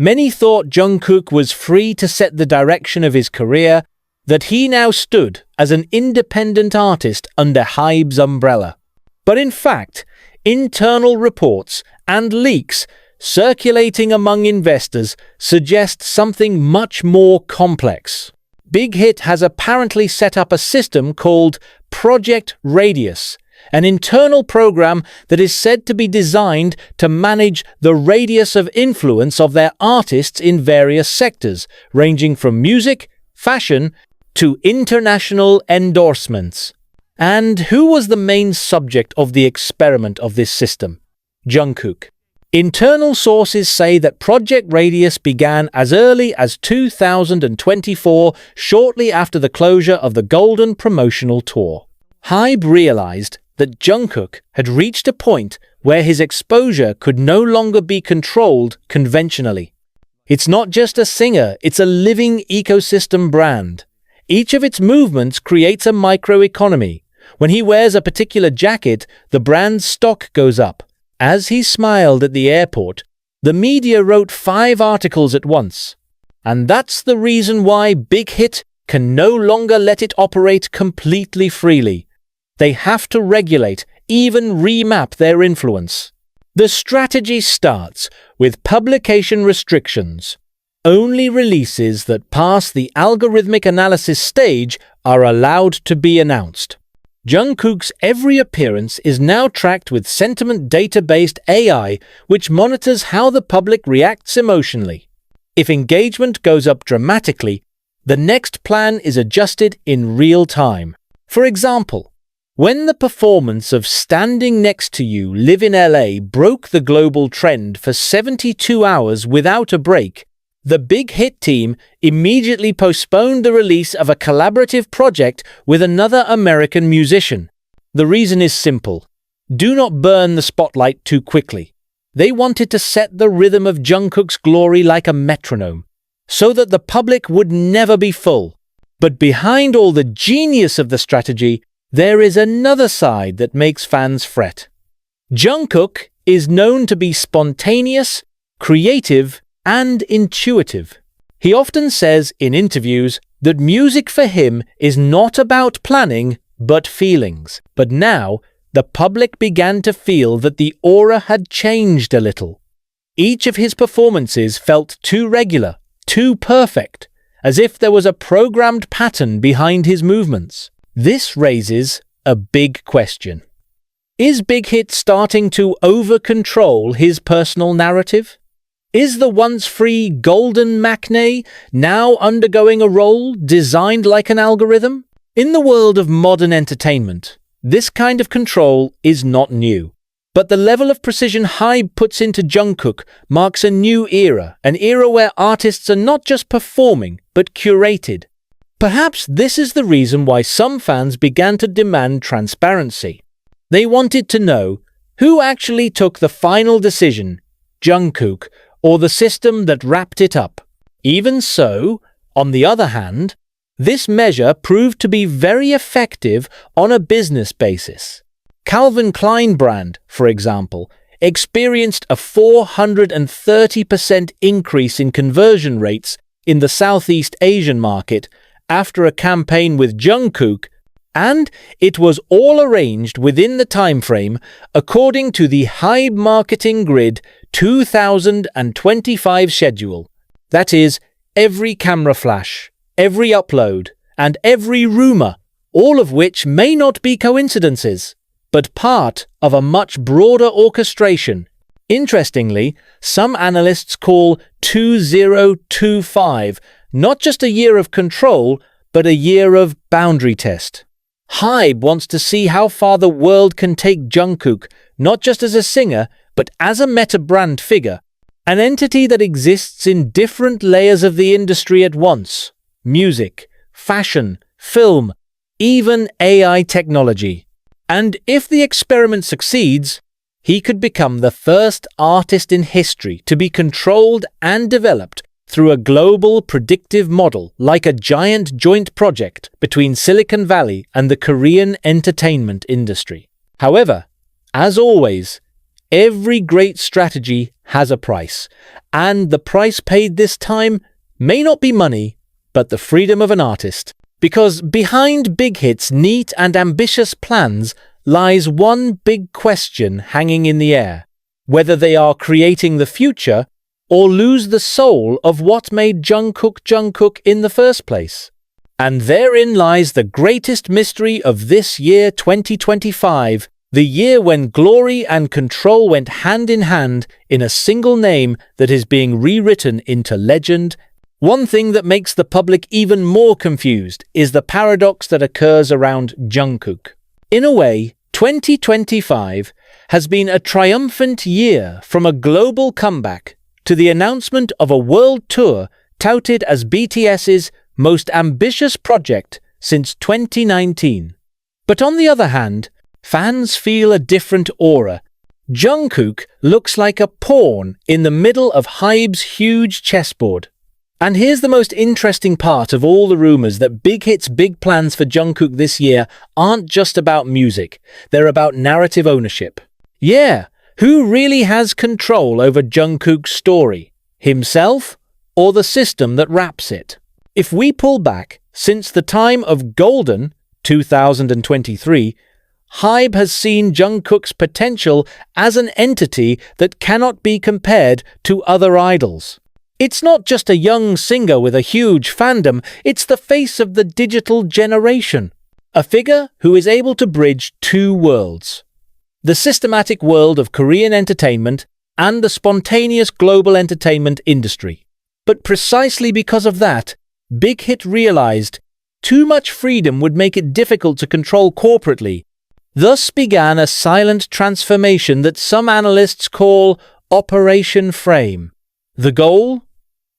Many thought Jungkook was free to set the direction of his career, that he now stood as an independent artist under HYBE's umbrella. But in fact, internal reports and leaks circulating among investors suggest something much more complex. Big Hit has apparently set up a system called Project Radius, an internal program that is said to be designed to manage the radius of influence of their artists in various sectors, ranging from music, fashion, to international endorsements. And who was the main subject of the experiment of this system? Jungkook. Internal sources say that Project Radius began as early as 2024, shortly after the closure of the Golden promotional tour. HYBE realized that Jungkook had reached a point where his exposure could no longer be controlled conventionally. It's not just a singer, it's a living ecosystem brand. Each of its movements creates a microeconomy. When he wears a particular jacket, the brand's stock goes up. As he smiled at the airport, the media wrote 5 articles at once. And that's the reason why Big Hit can no longer let it operate completely freely. They have to regulate, even remap their influence. The strategy starts with publication restrictions. Only releases that pass the algorithmic analysis stage are allowed to be announced. Jungkook's every appearance is now tracked with sentiment data-based AI, which monitors how the public reacts emotionally. If engagement goes up dramatically, the next plan is adjusted in real time. For example, when the performance of Standing Next to You Live in LA broke the global trend for 72 hours without a break, the Big Hit team immediately postponed the release of a collaborative project with another American musician. The reason is simple. Do not burn the spotlight too quickly. They wanted to set the rhythm of Jungkook's glory like a metronome, so that the public would never be full. But behind all the genius of the strategy, there is another side that makes fans fret. Jungkook is known to be spontaneous, creative, and intuitive. He often says in interviews that music for him is not about planning, but feelings. But now, the public began to feel that the aura had changed a little. Each of his performances felt too regular, too perfect, as if there was a programmed pattern behind his movements. This raises a big question. Is Big Hit starting to over-control his personal narrative? Is the once free golden matinee now undergoing a role designed like an algorithm? In the world of modern entertainment, this kind of control is not new. But the level of precision HYBE puts into Jungkook marks a new era, an era where artists are not just performing, but curated. Perhaps this is the reason why some fans began to demand transparency. They wanted to know who actually took the final decision, Jungkook, or the system that wrapped it up. Even so, on the other hand, this measure proved to be very effective on a business basis. Calvin Klein brand, for example, experienced a 430% increase in conversion rates in the Southeast Asian market after a campaign with Jungkook, and it was all arranged within the timeframe according to the HYBE Marketing Grid 2025 schedule. That is, every camera flash, every upload, and every rumor, all of which may not be coincidences, but part of a much broader orchestration. Interestingly, some analysts call 2025 not just a year of control, but a year of boundary test. HYBE wants to see how far the world can take Jungkook, not just as a singer, but as a meta-brand figure, an entity that exists in different layers of the industry at once: music, fashion, film, even AI technology. And if the experiment succeeds, he could become the first artist in history to be controlled and developed through a global predictive model, like a giant joint project between Silicon Valley and the Korean entertainment industry. However, as always, every great strategy has a price, and the price paid this time may not be money, but the freedom of an artist. Because behind BigHit's neat and ambitious plans lies one big question hanging in the air: whether they are creating the future or lose the soul of what made Jungkook in the first place. And therein lies the greatest mystery of this year 2025, the year when glory and control went hand in hand in a single name that is being rewritten into legend. One thing that makes the public even more confused is the paradox that occurs around Jungkook. In a way, 2025 has been a triumphant year, from a global comeback to the announcement of a world tour touted as BTS's most ambitious project since 2019. But on the other hand, fans feel a different aura. Jungkook looks like a pawn in the middle of HYBE's huge chessboard. And here's the most interesting part of all the rumors: that BigHit's big plans for Jungkook this year aren't just about music, they're about narrative ownership. Yeah, who really has control over Jungkook's story? Himself or the system that wraps it? If we pull back, since the time of Golden, 2023, HYBE has seen Jungkook's potential as an entity that cannot be compared to other idols. It's not just a young singer with a huge fandom, it's the face of the digital generation. A figure who is able to bridge two worlds: the systematic world of Korean entertainment and the spontaneous global entertainment industry. But precisely because of that, BigHit realized too much freedom would make it difficult to control corporately. Thus began a silent transformation that some analysts call Operation Frame. The goal?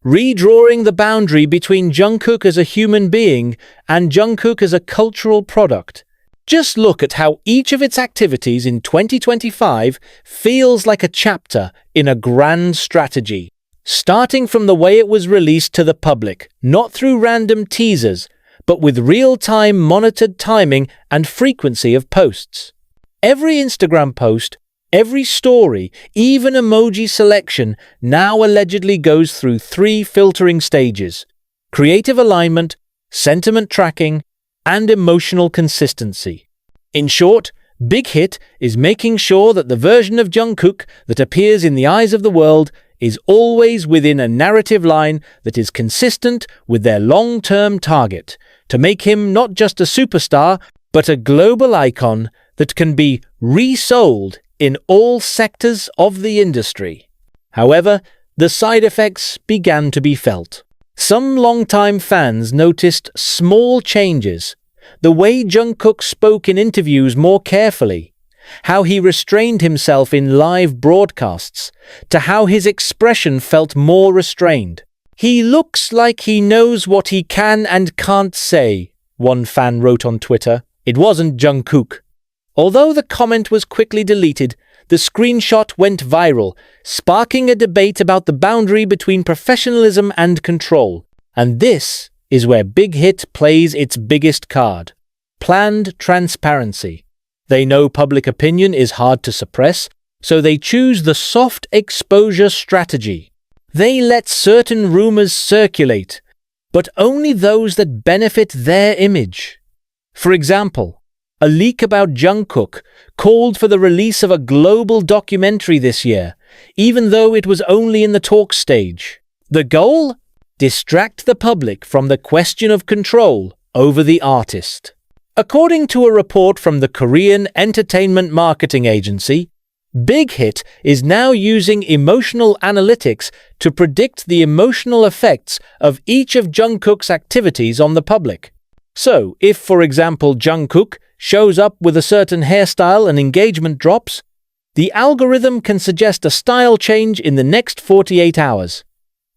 Redrawing the boundary between Jungkook as a human being and Jungkook as a cultural product. Just look at how each of its activities in 2025 feels like a chapter in a grand strategy. Starting from the way it was released to the public, not through random teasers, but with real-time monitored timing and frequency of posts. Every Instagram post, every story, even emoji selection, now allegedly goes through 3 filtering stages: creative alignment, sentiment tracking, and emotional consistency. In short, BigHit is making sure that the version of Jungkook that appears in the eyes of the world is always within a narrative line that is consistent with their long-term target, to make him not just a superstar, but a global icon that can be resold in all sectors of the industry. However, the side effects began to be felt. Some longtime fans noticed small changes: the way Jungkook spoke in interviews more carefully, how he restrained himself in live broadcasts, to how his expression felt more restrained. "He looks like he knows what he can and can't say," one fan wrote on Twitter. It wasn't Jungkook. Although the comment was quickly deleted, the screenshot went viral, sparking a debate about the boundary between professionalism and control. And this is where BigHit plays its biggest card: planned transparency. They know public opinion is hard to suppress, so they choose the soft exposure strategy. They let certain rumors circulate, but only those that benefit their image. For example, a leak about Jungkook called for the release of a global documentary this year, even though it was only in the talk stage. The goal? Distract the public from the question of control over the artist. According to a report from the Korean entertainment marketing agency, BigHit is now using emotional analytics to predict the emotional effects of each of Jungkook's activities on the public. So, if, for example, Jungkook shows up with a certain hairstyle and engagement drops, the algorithm can suggest a style change in the next 48 hours.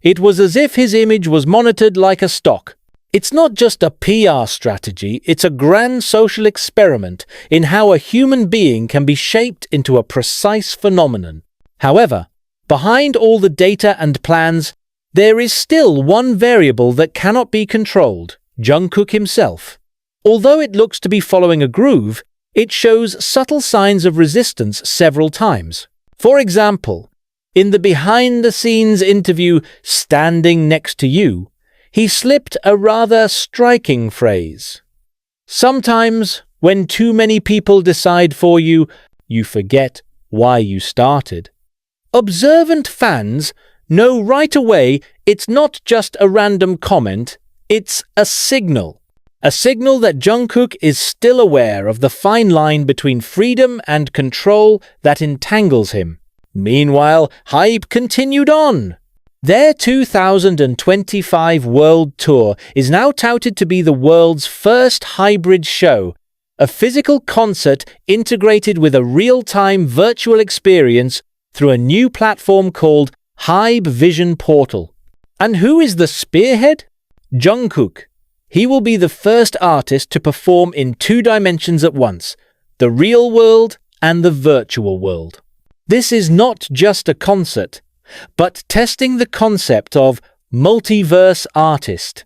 It was as if his image was monitored like a stock. It's not just a PR strategy, it's a grand social experiment in how a human being can be shaped into a precise phenomenon. However, behind all the data and plans, there is still one variable that cannot be controlled: Jungkook himself. Although it looks to be following a groove, it shows subtle signs of resistance several times. For example, in the behind-the-scenes interview Standing Next to You, he slipped a rather striking phrase. Sometimes, when too many people decide for you, you forget why you started. Observant fans know right away it's not just a random comment, it's a signal. A signal that Jungkook is still aware of the fine line between freedom and control that entangles him. Meanwhile, HYBE continued on. Their 2025 world tour is now touted to be the world's first hybrid show, a physical concert integrated with a real-time virtual experience through a new platform called HYBE Vision Portal. And who is the spearhead? Jungkook. He will be the first artist to perform in two dimensions at once, the real world and the virtual world. This is not just a concert, but testing the concept of multiverse artist.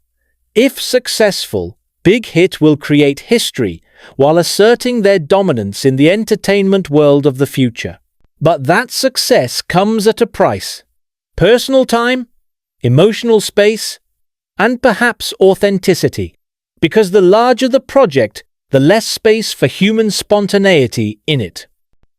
If successful, Big Hit will create history while asserting their dominance in the entertainment world of the future. But that success comes at a price. Personal time, emotional space, and perhaps authenticity. Because the larger the project, the less space for human spontaneity in it.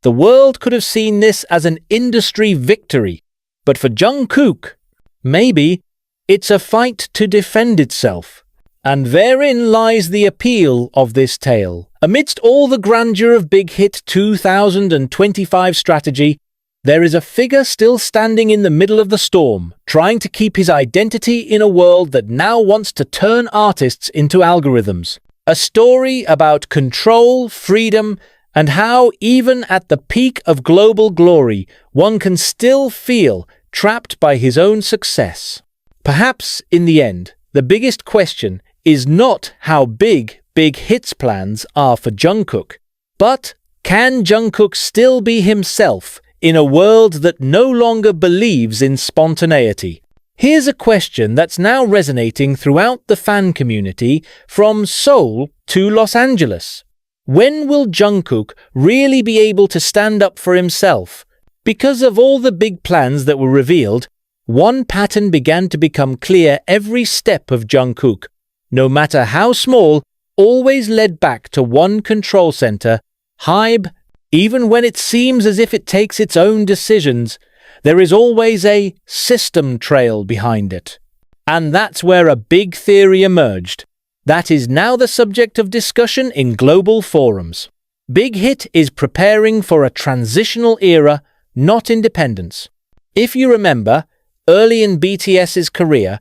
The world could have seen this as an industry victory, but for Jungkook, maybe it's a fight to defend itself. And therein lies the appeal of this tale. Amidst all the grandeur of Big Hit 2025 strategy, there is a figure still standing in the middle of the storm, trying to keep his identity in a world that now wants to turn artists into algorithms. A story about control, freedom, and how, even at the peak of global glory, one can still feel trapped by his own success. Perhaps, in the end, the biggest question is not how big Big Hit's plans are for Jungkook, but can Jungkook still be himself in a world that no longer believes in spontaneity? Here's a question that's now resonating throughout the fan community from Seoul to Los Angeles. When will Jungkook really be able to stand up for himself? Because of all the big plans that were revealed, one pattern began to become clear. Every step of Jungkook, no matter how small, always led back to one control center, HYBE. Even when it seems as if it takes its own decisions, there is always a system trail behind it. And that's where a big theory emerged. That is now the subject of discussion in global forums. Big Hit is preparing for a transitional era, not independence. If you remember, early in BTS's career,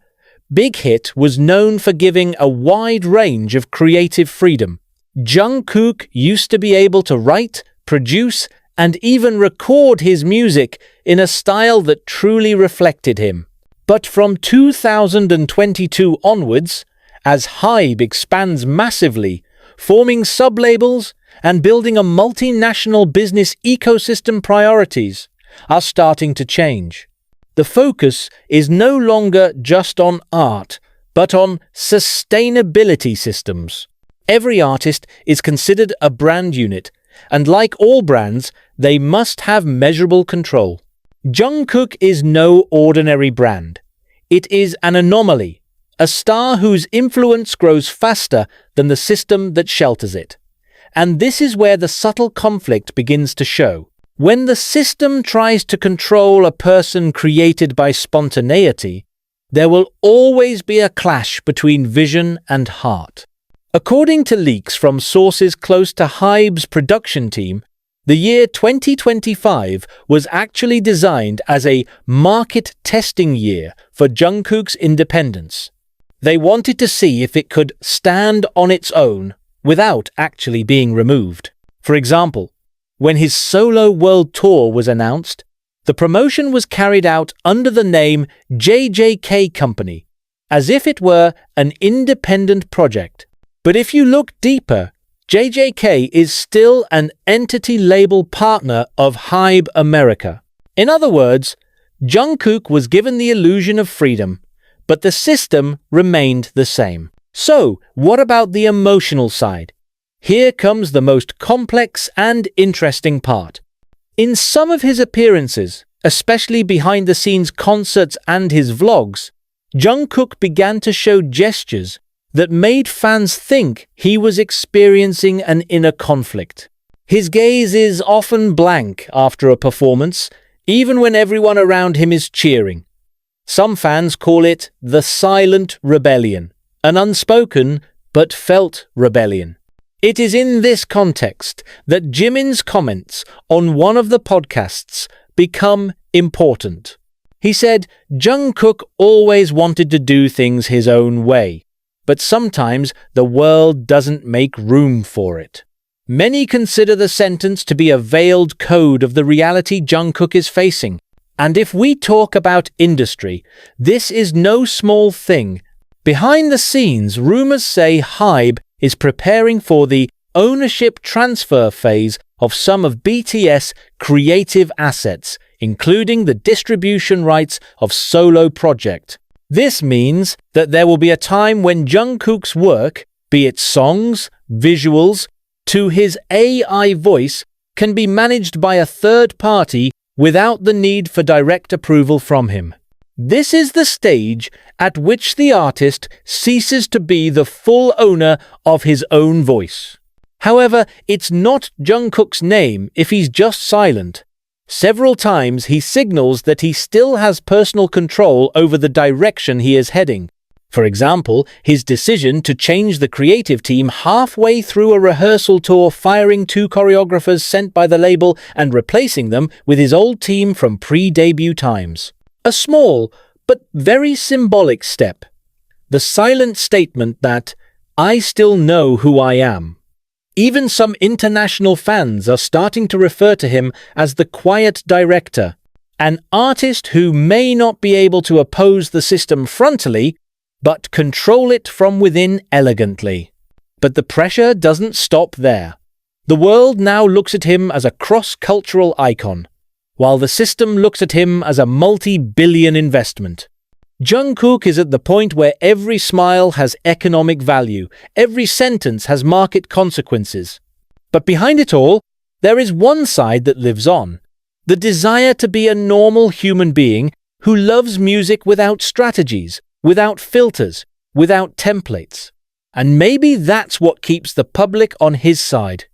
Big Hit was known for giving a wide range of creative freedom. Jungkook used to be able to write, produce, and even record his music in a style that truly reflected him. But from 2022 onwards, as HYBE expands massively, forming sub-labels and building a multinational business ecosystem, priorities are starting to change. The focus is no longer just on art, but on sustainability systems. Every artist is considered a brand unit, and like all brands, they must have measurable control. Jungkook is no ordinary brand. It is an anomaly, a star whose influence grows faster than the system that shelters it. And this is where the subtle conflict begins to show. When the system tries to control a person created by spontaneity, there will always be a clash between vision and heart. According to leaks from sources close to HYBE's production team, the year 2025 was actually designed as a market testing year for Jungkook's independence. They wanted to see if it could stand on its own without actually being removed. For example, when his solo world tour was announced, the promotion was carried out under the name btsjk Company, as if it were an independent project. But if you look deeper, btsjk is still an entity label partner of HYBE America. In other words, Jungkook was given the illusion of freedom, but the system remained the same. So, what about the emotional side? Here comes the most complex and interesting part. In some of his appearances, especially behind-the-scenes concerts and his vlogs, Jungkook began to show gestures that made fans think he was experiencing an inner conflict. His gaze is often blank after a performance, even when everyone around him is cheering. Some fans call it the silent rebellion, an unspoken but felt rebellion. It is in this context that Jimin's comments on one of the podcasts become important. He said Jungkook always wanted to do things his own way, but sometimes the world doesn't make room for it. Many consider the sentence to be a veiled code of the reality Jungkook is facing. And if we talk about industry, this is no small thing. Behind the scenes, rumors say HYBE is preparing for the ownership transfer phase of some of BTS' creative assets, including the distribution rights of Solo Project. This means that there will be a time when Jungkook's work, be it songs, visuals, to his AI voice, can be managed by a third party without the need for direct approval from him. This is the stage at which the artist ceases to be the full owner of his own voice. However, it's not Jungkook's name if he's just silent. Several times he signals that he still has personal control over the direction he is heading. For example, his decision to change the creative team halfway through a rehearsal tour, firing 2 choreographers sent by the label and replacing them with his old team from pre-debut times. A small, but very symbolic step. The silent statement that, "I still know who I am." Even some international fans are starting to refer to him as the quiet director, an artist who may not be able to oppose the system frontally, but control it from within elegantly. But the pressure doesn't stop there. The world now looks at him as a cross-cultural icon, while the system looks at him as a multi-billion investment. Jungkook is at the point where every smile has economic value, every sentence has market consequences. But behind it all, there is one side that lives on, the desire to be a normal human being who loves music without strategies, without filters, without templates. And maybe that's what keeps the public on his side.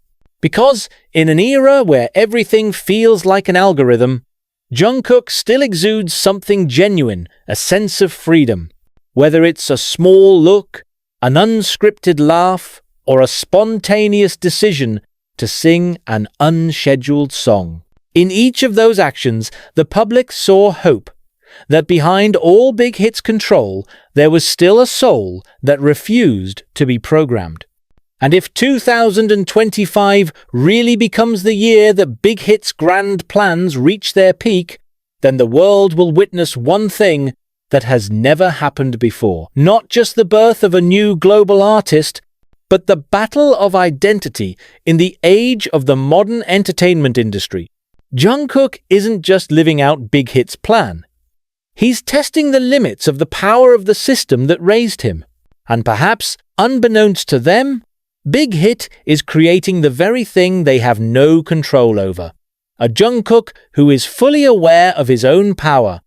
Because in an era where everything feels like an algorithm, Jungkook still exudes something genuine, a sense of freedom. Whether it's a small look, an unscripted laugh, or a spontaneous decision to sing an unscheduled song. In each of those actions, the public saw hope. That behind all Big Hit's control, there was still a soul that refused to be programmed. And if 2025 really becomes the year that Big Hit's grand plans reach their peak, then the world will witness one thing that has never happened before. Not just the birth of a new global artist, but the battle of identity in the age of the modern entertainment industry. Jungkook isn't just living out Big Hit's plan. He's testing the limits of the power of the system that raised him. And perhaps, unbeknownst to them, Big Hit is creating the very thing they have no control over. A Jungkook who is fully aware of his own power,